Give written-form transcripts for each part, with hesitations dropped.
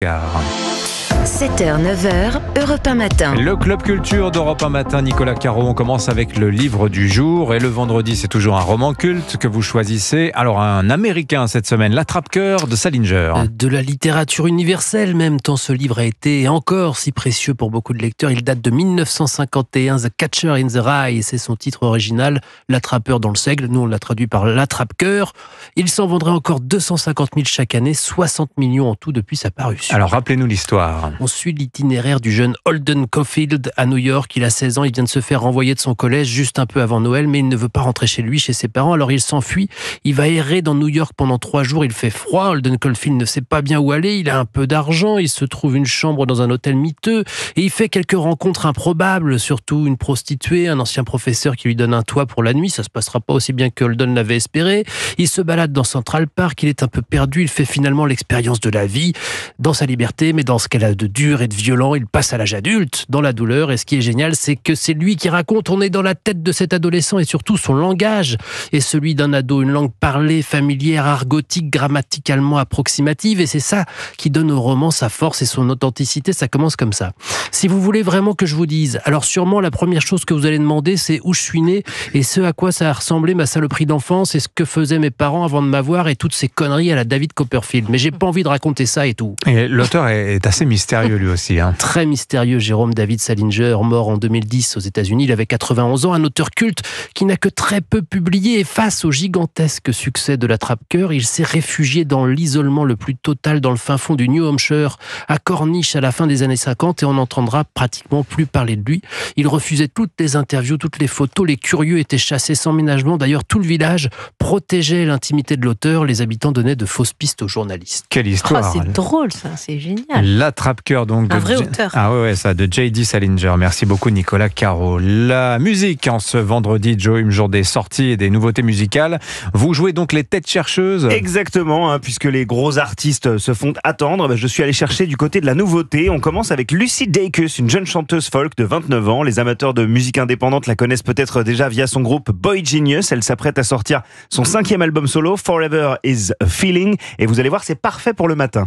7h, 9h, Europe 1 Matin. Le Club Culture d'Europe 1 Matin, Nicolas Caro, on commence avec le livre du jour. Et le vendredi, c'est toujours un roman culte que vous choisissez. Alors, un Américain cette semaine, L'Attrape-Cœur de Salinger. De la littérature universelle même, tant ce livre a été et encore si précieux pour beaucoup de lecteurs. Il date de 1951, The Catcher in the Rye, c'est son titre original, L'Attrapeur dans le seigle. Nous, on l'a traduit par L'Attrape-Cœur. Il s'en vendrait encore 250 000 chaque année, 60 millions en tout depuis sa parution. Alors, rappelez-nous l'histoire. On suit l'itinéraire du jeune Holden Caulfield à New York. Il a 16 ans, il vient de se faire renvoyer de son collège juste un peu avant Noël, mais il ne veut pas rentrer chez lui, chez ses parents, alors il s'enfuit. Il va errer dans New York pendant 3 jours, il fait froid, Holden Caulfield ne sait pas bien où aller, il a un peu d'argent, il se trouve une chambre dans un hôtel miteux, et il fait quelques rencontres improbables, surtout une prostituée, un ancien professeur qui lui donne un toit pour la nuit, ça se passera pas aussi bien que Holden l'avait espéré. Il se balade dans Central Park, il est un peu perdu, il fait finalement l'expérience de la vie, dans sa liberté, mais dans ce qu'elle a de dur et de violent, il passe à l'âge adulte, dans la douleur, et ce qui est génial, c'est que c'est lui qui raconte, on est dans la tête de cet adolescent, et surtout son langage est celui d'un ado, une langue parlée, familière, argotique, grammaticalement approximative, et c'est ça qui donne au roman sa force et son authenticité. Ça commence comme ça. Si vous voulez vraiment que je vous dise, alors sûrement la première chose que vous allez demander, c'est où je suis né, et ce à quoi ça a ressemblé ma saloperie d'enfance, et ce que faisaient mes parents avant de m'avoir, et toutes ces conneries à la David Copperfield. Mais j'ai pas envie de raconter ça et tout. Et l'auteur est assez mystérieux lui aussi. Très mystérieux, Jérôme David Salinger, mort en 2010 aux États-Unis. Il avait 91 ans, un auteur culte qui n'a que très peu publié. Et face au gigantesque succès de L'Attrape-Cœur, il s'est réfugié dans l'isolement le plus total dans le fin fond du New Hampshire, à Corniche à la fin des années 50, et on n'entendra pratiquement plus parler de lui. Il refusait toutes les interviews, toutes les photos. Les curieux étaient chassés sans ménagement. D'ailleurs, tout le village protégeait l'intimité de l'auteur. Les habitants donnaient de fausses pistes aux journalistes. Quelle histoire! C'est drôle, ça, c'est génial. L'Attrape-Cœur, donc, un vrai auteur. Ah ouais, ça, de J.D. Salinger. Merci beaucoup, Nicolas Caro. La musique, en ce vendredi, Joe, une jour des sorties et des nouveautés musicales. Vous jouez donc les têtes chercheuses? Exactement, puisque les gros artistes se font attendre. Je suis allé chercher du côté de la nouveauté. On commence avec Lucy Dacus, une jeune chanteuse folk de 29 ans. Les amateurs de musique indépendante la connaissent peut-être déjà via son groupe Boy Genius. Elle s'apprête à sortir son 5e album solo, Forever is a Feeling. Et vous allez voir, c'est parfait pour le matin.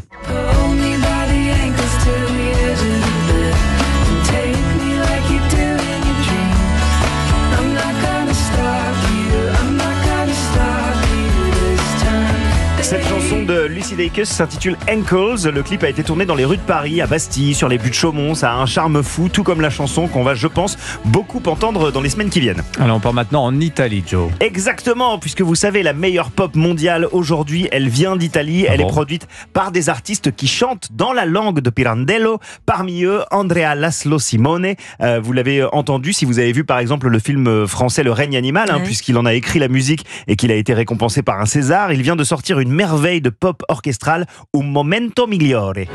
Cette chanson de Lucy Dacus s'intitule Ankles. Le clip a été tourné dans les rues de Paris, à Bastille, sur les buttes de Chaumont. Ça a un charme fou, tout comme la chanson qu'on va, je pense, beaucoup entendre dans les semaines qui viennent. Alors on part maintenant en Italie, Joe. Exactement, puisque vous savez, la meilleure pop mondiale aujourd'hui, elle vient d'Italie. Elle est produite par des artistes qui chantent dans la langue de Pirandello. Parmi eux, Andrea Laszlo Simone. Vous l'avez entendu si vous avez vu par exemple le film français Le Règne animal, puisqu'il en a écrit la musique et qu'il a été récompensé par un César. Il vient de sortir une merveille de pop orchestrale, Un momento migliore.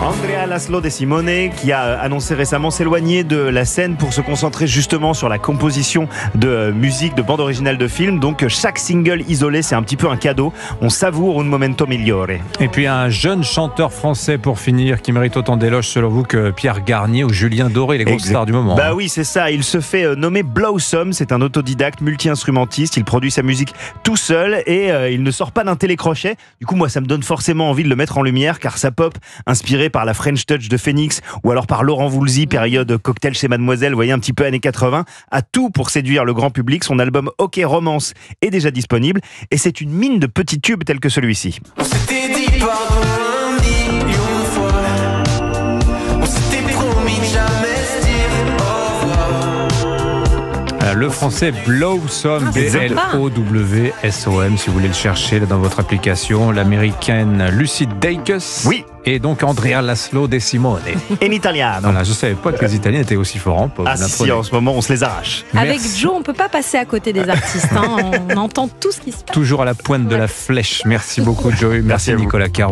Andrea Laszlo de Simone, qui a annoncé récemment s'éloigner de la scène pour se concentrer justement sur la composition de musique, de bande originale de film. Donc chaque single isolé, c'est un petit peu un cadeau. On savoure Un momento migliore. Et puis un jeune chanteur français pour finir, qui mérite autant d'éloges selon vous que Pierre Garnier ou Julien Doré, les grosses stars du moment. Bah oui, c'est ça. Il se fait nommer Blossom. C'est un autodidacte, multi-instrumentiste. Il produit sa musique tout seul et il ne sort pas d'un télécrochet. Du coup, moi, ça me donne forcément envie de le mettre en lumière, car sa pop, inspirée par la French Touch de Phoenix ou alors par Laurent Voulzy, période cocktail chez Mademoiselle, vous voyez, un petit peu années 80, a tout pour séduire le grand public. Son album OK Romance est déjà disponible et c'est une mine de petits tubes tels que celui-ci. On s'était dit pardon un million de fois. On s'était promis de jamais se dire au revoir. Le français Blossom, B-L-O-W-S-O-M, si vous voulez le chercher là, dans votre application. L'américaine Lucy Dacus. Oui. Et donc Andrea Laszlo de Simone. En italiano. Voilà, je ne savais pas que les Italiens étaient aussi forts en pop. Ah si, en ce moment, on se les arrache. Avec Joe, on ne peut pas passer à côté des artistes. On entend tout ce qui se passe. Toujours à la pointe de la flèche. Merci beaucoup, Joey. Merci Nicolas Caro.